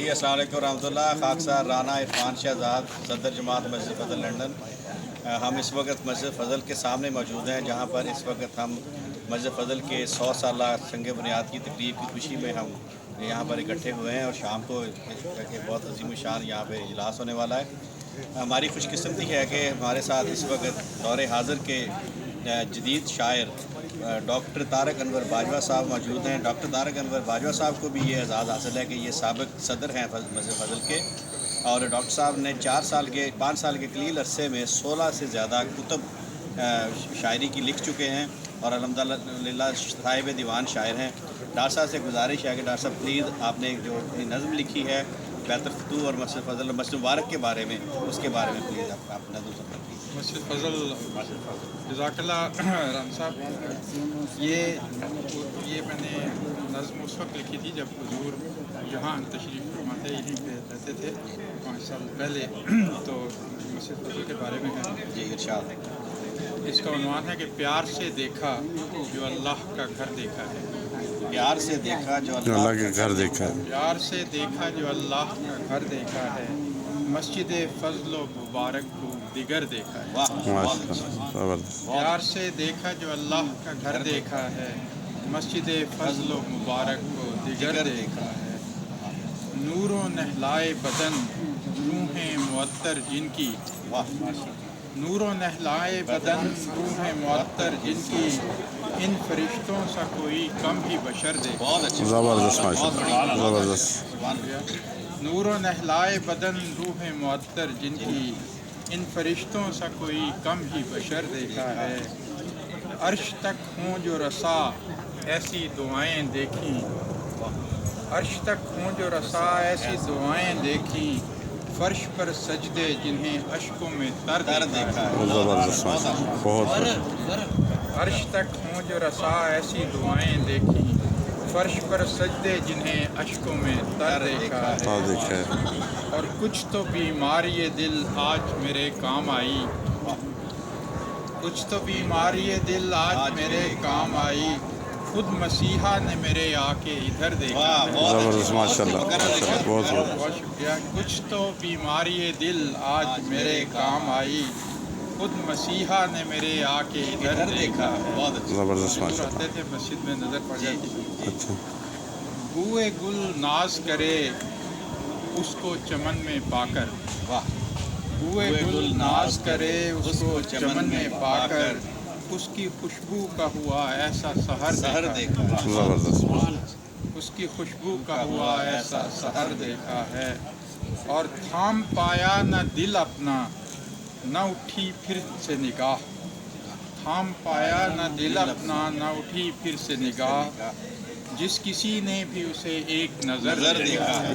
جی السلام علیکم ورحمۃ اللہ. خاکسار رانا عرفان شہزاد صدر جماعت مسجد فضل لندن. ہم اس وقت مسجد فضل کے سامنے موجود ہیں جہاں پر اس وقت ہم مسجد فضل کے 100 سالہ سنگ بنیاد کی تقریب کی خوشی میں ہم یہاں پر اکٹھے ہوئے ہیں اور شام کو ایک بہت عظیم الشان یہاں پہ اجلاس ہونے والا ہے. ہماری خوش قسمتی ہے کہ ہمارے ساتھ اس وقت دور حاضر کے جدید شاعر ڈاکٹر طارق انور باجوہ صاحب موجود ہیں. ڈاکٹر طارق انور باجوہ صاحب کو بھی یہ اعزاز حاصل ہے کہ یہ سابق صدر ہیں مسجد فضل کے, اور ڈاکٹر صاحب نے 5 سال کے قلیل عرصے میں 16 سے زیادہ کتب شاعری کی لکھ چکے ہیں اور الحمدللہ صاحب دیوان شاعر ہیں. ڈاکٹر صاحب سے گزارش ہے کہ ڈاکٹر صاحب پلیز آپ نے جو اپنی نظم لکھی ہے بیت الفتوح اور مسجد فضل مسجد مبارک کے بارے میں, اس کے بارے میں پلیز آپ نظم سفر کیجیے. مسجد فضل جزاک اللہ رحم صاحب, یہ میں نے نظم اس وقت لکھی تھی جب حضور یہاں تشریف فرماتے یہیں پہ رہتے تھے 5 سال پہلے. تو مسجد فضل کے بارے میں ہے. جی ارشاد. اس کا عنوان ہے کہ پیار سے دیکھا جو اللہ کا گھر دیکھا ہے. پیار سے دیکھا جو اللہ کے گھر دیکھا ہے. پیار سے دیکھا جو اللہ کا گھر دیکھا ہے, مسجد فضل و مبارک کو دیگر دیکھا ہے. پیار سے دیکھا جو اللہ کا گھر دیکھا ہے, مسجد فضل و مبارک کو دیگر دیکھا ہے. نور و نہلائے بدن روحیں معطر جن کی, نور و نہلائے بدن روحیں معطر جن کی, ان فرشتوں سا کوئی کم ہی بشر دیکھا. بہت اچھا, زبردست ماشاءاللہ, زبردست. نور و نہلائے بدن روح معطر جن کی, ان فرشتوں سا کوئی کم ہی بشر دیکھا ہے. عرش تک ہوں جو رسا ایسی دعائیں دیکھیں, عرش تک ہوں جو رسا ایسی دعائیں دیکھیں, فرش پر سجدے جنہیں اشکوں میں تر دیکھا ہے. زبردست ماشاءاللہ, بہت. عرش تک ہوں جو رسا ایسی دعائیں دیکھیں, فرش پر سجدے جنہیں اشکوں میں تر دیکھا ہے. اور کچھ تو بیماری دل آج میرے کام آئی, کچھ تو بیماری دل آج میرے کام آئی, خود مسیحا نے میرے آ کے ادھر دیکھا. زبردست ماشاءاللہ, بہت بہت شکریہ. کچھ تو بیماری دل آج میرے کام آئی, خود مسیحا نے میرے آ کے ادھر دیکھا. زبردست ماشاءاللہ. رہتے تھے مسجد میں نظر پڑ جاتی تھی. اچھا. بوئے گل ناز کرے اس کو چمن میں پا کر, بوئے گل ناز کرے اس کو چمن میں پا کر, اس کی خوشبو کا ہوا ایسا سحر دیکھا. زبردست. اس کی خوشبو کا ہوا ایسا سحر دیکھا ہے. اور تھام پایا نہ دل اپنا نہ اٹھی پھر سے نگاہ, تھام پایا نہ دل اپنا نہ اٹھی پھر سے نگاہ, جس کسی نے بھی اسے ایک نظر دیکھا ہے.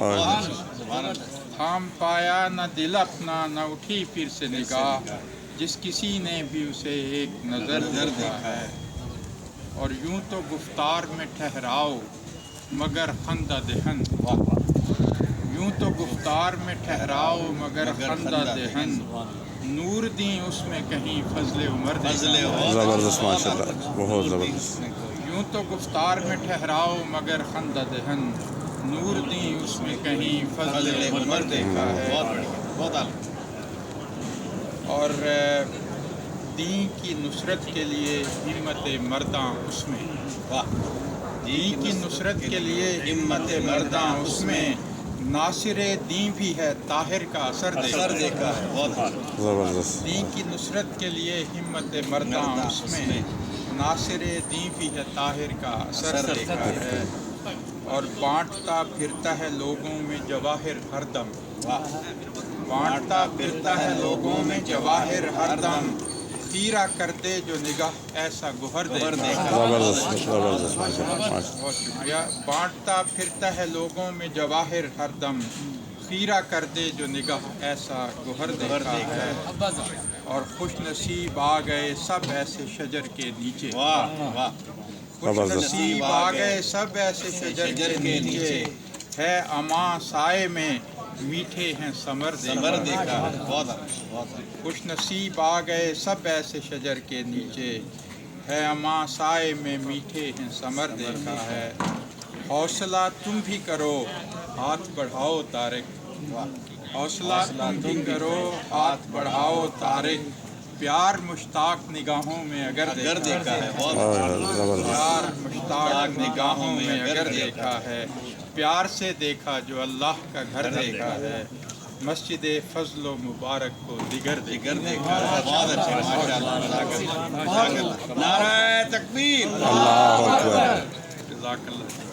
تھام پایا نہ دل اپنا نہ اٹھی پھر سے نگاہ, جس کسی نے بھی اسے ایک نظر دیکھا ہے. اور یوں تو گفتار میں ٹھہراؤ مگر خندہ دہن, یوں تو گفتار میں ٹھہراؤ مگر خندہ دہن, نور دیں اس میں کہیں فضل عمر دیکھا. زبردست ماشاءاللہ, بہت زبردست. یوں تو گفتار میں ٹھہراؤ مگر خندہ دہن, نور دیں اس میں کہیں فضل عمر دیکھا ہے. اور دین کی نصرت کے لیے ہمت مرداں اس میں, دین کی نصرت کے لیے ہمت مرداں اس میں, ناصر دین بھی ہے طاہر کا اثر دیکھا ہے. زبردست. دین کی نصرت کے لیے ہمت مرداں اس میں, ناصر دین بھی ہے طاہر کا اثر دیکھا ہے. اور بانٹتا پھرتا ہے لوگوں میں جواہر ہر دم, بانٹتا پھرتا ہے لوگوں میں جواہر ہر دم, تیرا کر دے جو نگاہ ایسا گوہر دیکھا. زبردست, زبردست ماشاءاللہ. بہت شکریہ. بانٹتا پھرتا ہے لوگوں میں جواہر ہر دم, خیرہ کر دے جو نگاہ ایسا گوہر دیکھا ہے. اور خوش نصیب آ گئے سب ایسے شجر کے نیچے, خوش نصیب آ گئے سب ایسے شجر کے نیچے, ہے اماں سائے میں میٹھے ہیں ثمر دیکھا. خوش نصیب آ گئے سب ایسے شجر کے نیچے, ہے اماں سائے میں میٹھے ہیں ثمر دیکھا ہے. حوصلہ تم بھی کرو ہاتھ بڑھاؤ طارق حوصلہ تم بھی کرو ہاتھ بڑھاؤ طارق پیار مشتاق نگاہوں میں اگر دیکھا ہے زبردست پیار مشتاق نگاہوں میں اگر دیکھا ہے پیار سے دیکھا جو اللہ کا گھر دیکھا ہے مسجد فضل و مبارک کو دیگر دیکھا ہے بہت اچھے ماشاءاللہ نعرہ تکبیر اللہ اکبر جزاک اللہ